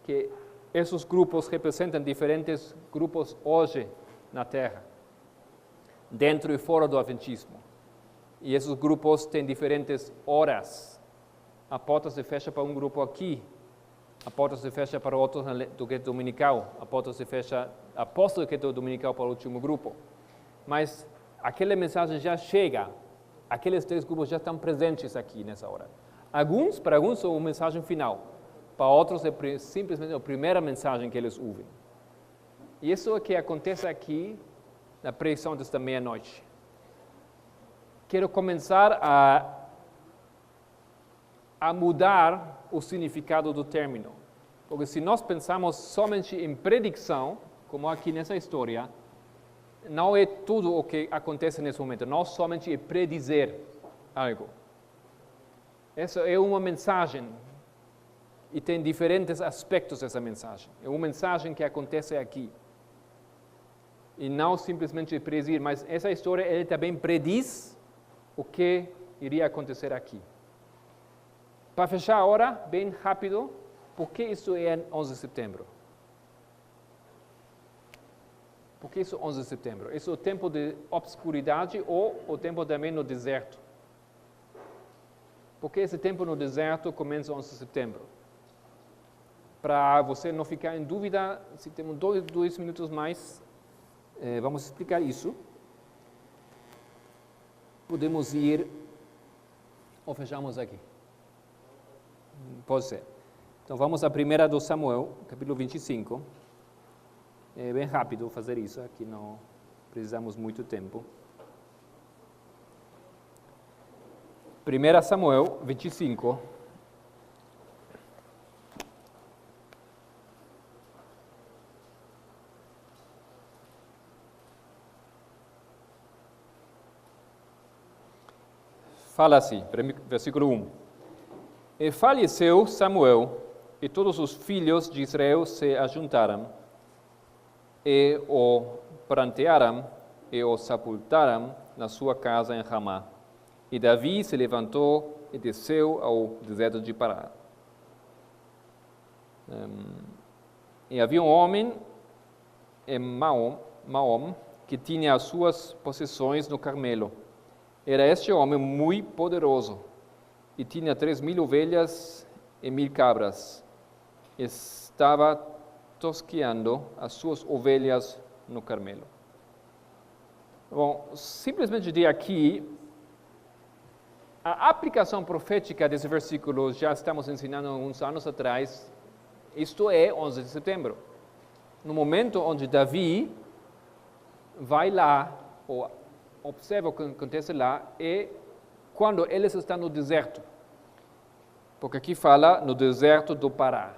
que esses grupos representam diferentes grupos hoje na Terra, dentro e fora do Adventismo. E esses grupos têm diferentes horas. A porta se fecha para um grupo aqui, a porta se fecha para outros do gueto dominical, a porta se fecha após o gueto dominical para o último grupo. Mas aquela mensagem já chega, aqueles 3 grupos já estão presentes aqui nessa hora. Para alguns é uma mensagem final, para outros é simplesmente a primeira mensagem que eles ouvem. E isso é o que acontece aqui na pregação desta meia-noite. Quero começar a mudar o significado do término. Porque se nós pensamos somente em predicação, como aqui nessa história, não é tudo o que acontece nesse momento. Não somente é predizer algo. Essa é uma mensagem e tem diferentes aspectos essa mensagem. É uma mensagem que acontece aqui. E não simplesmente predizer, mas essa história ele também prediz o que iria acontecer aqui. Para fechar a hora, bem rápido, por que isso é em 11 de setembro? Por que isso é 11 de setembro? Isso é o tempo de obscuridade ou o tempo também no deserto? Por que esse tempo no deserto começa 11 de setembro? Para você não ficar em dúvida, se temos 2 minutos mais, vamos explicar isso. Podemos ir ou fechamos aqui? Pode ser. Então vamos a 1 de Samuel, capítulo 25. É bem rápido fazer isso, aqui não precisamos muito tempo. 1 Samuel 25. fala assim, versículo 1. E faleceu Samuel, e todos os filhos de Israel se ajuntaram, e o prantearam, e o sepultaram na sua casa em Ramá. E Davi se levantou e desceu ao deserto de Pará. E havia um homem em Maom, que tinha as suas possessões no Carmelo. Era este homem muito poderoso, e tinha 3.000 ovelhas e 1.000 cabras. Estava tosqueando as suas ovelhas no Carmelo. Bom, simplesmente de aqui, a aplicação profética desse versículo já estamos ensinando uns anos atrás. Isto é 11 de setembro. No momento onde Davi vai lá, ou observa o que acontece lá, é quando eles estão no deserto. Porque aqui fala no deserto do Pará.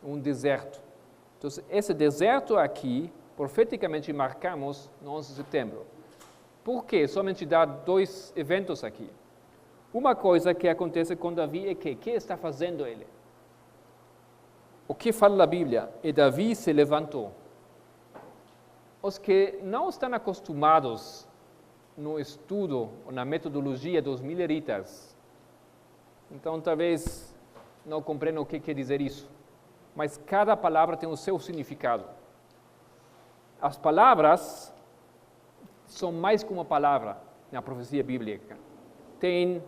Um deserto. Então, esse deserto aqui, profeticamente marcamos no 11 de setembro. Por que somente dar 2 eventos aqui? Uma coisa que acontece com Davi é que está fazendo ele? O que fala a Bíblia? E Davi se levantou. Os que não estão acostumados no estudo ou na metodologia dos mileritas, então talvez não compreendam o que quer dizer isso. Mas cada palavra tem o seu significado. As palavras são mais que uma palavra na profecia bíblica. Tem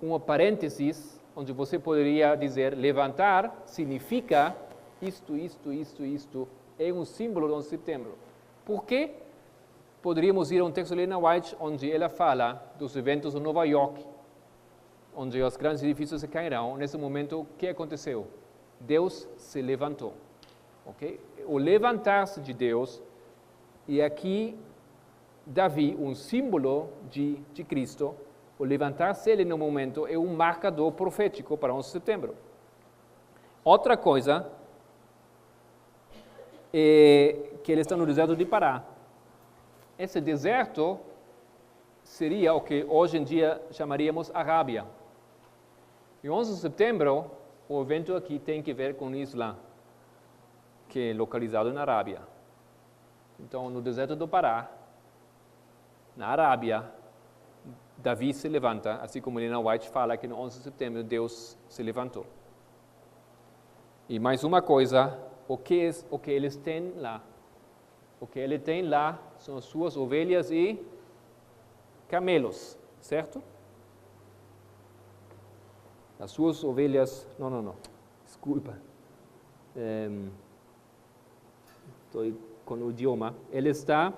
uma parênteses onde você poderia dizer levantar significa isto, é um símbolo do 11 de setembro. Por quê? Poderíamos ir a um texto de Ellen White onde ela fala dos eventos de Nova York, onde os grandes edifícios se cairão. Nesse momento, o que aconteceu? Deus se levantou. Okay? O levantar-se de Deus, e aqui Davi, um símbolo de Cristo, o levantar-se ele no momento é um marcador profético para 11 de setembro. Outra coisa é que ele está no deserto de Pará. Esse deserto seria o que hoje em dia chamaríamos Arábia. E 11 de setembro, o evento aqui tem que ver com o Islã, que é localizado na Arábia. Então, no deserto do Pará, na Arábia, Davi se levanta, assim como Ellen White fala que no 11 de setembro Deus se levantou. E mais uma coisa, o que eles têm lá? O que ele tem lá são as suas ovelhas e camelos, certo? As suas ovelhas, não, desculpa. Estou com o idioma. Ele está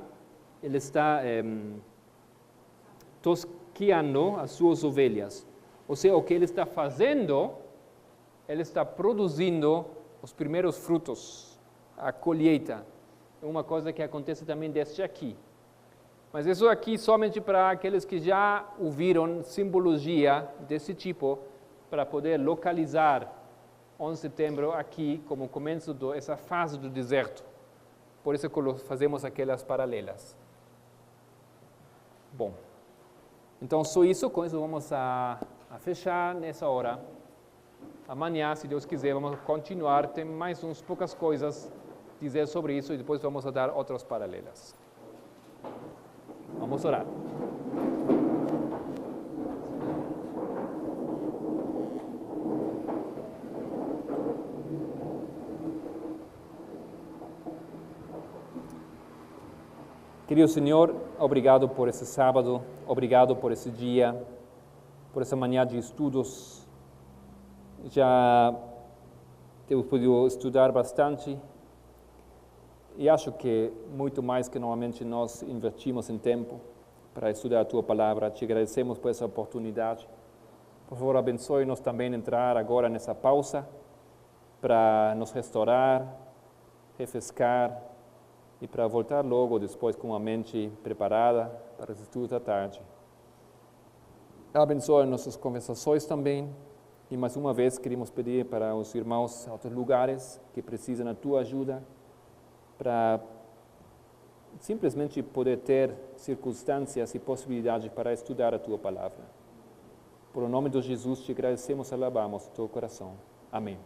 tosqueando as suas ovelhas. Ou seja, o que ele está fazendo, ele está produzindo os primeiros frutos, a colheita. É uma coisa que acontece também desde aqui. Mas isso aqui somente para aqueles que já ouviram simbologia desse tipo, para poder localizar 11 de setembro aqui como começo dessa fase do deserto. Por isso fazemos aquelas paralelas. Bom, então só isso, com isso vamos a fechar nessa hora. Amanhã, se Deus quiser, vamos continuar, tem mais uns poucas coisas a dizer sobre isso e depois vamos a dar outras paralelas. Vamos orar. Querido Senhor, obrigado por esse sábado, obrigado por esse dia, por essa manhã de estudos. Já temos podido estudar bastante e acho que muito mais que normalmente nós investimos em tempo para estudar a Tua Palavra. Te agradecemos por essa oportunidade. Por favor, abençoe-nos também a entrar agora nessa pausa para nos restaurar, refrescar e para voltar logo depois com a mente preparada para os estudos da tarde. Abençoe nossas conversações também. E mais uma vez queremos pedir para os irmãos a outros lugares que precisam da Tua ajuda para simplesmente poder ter circunstâncias e possibilidades para estudar a Tua Palavra. Por o nome de Jesus te agradecemos e alabamos teu coração. Amém.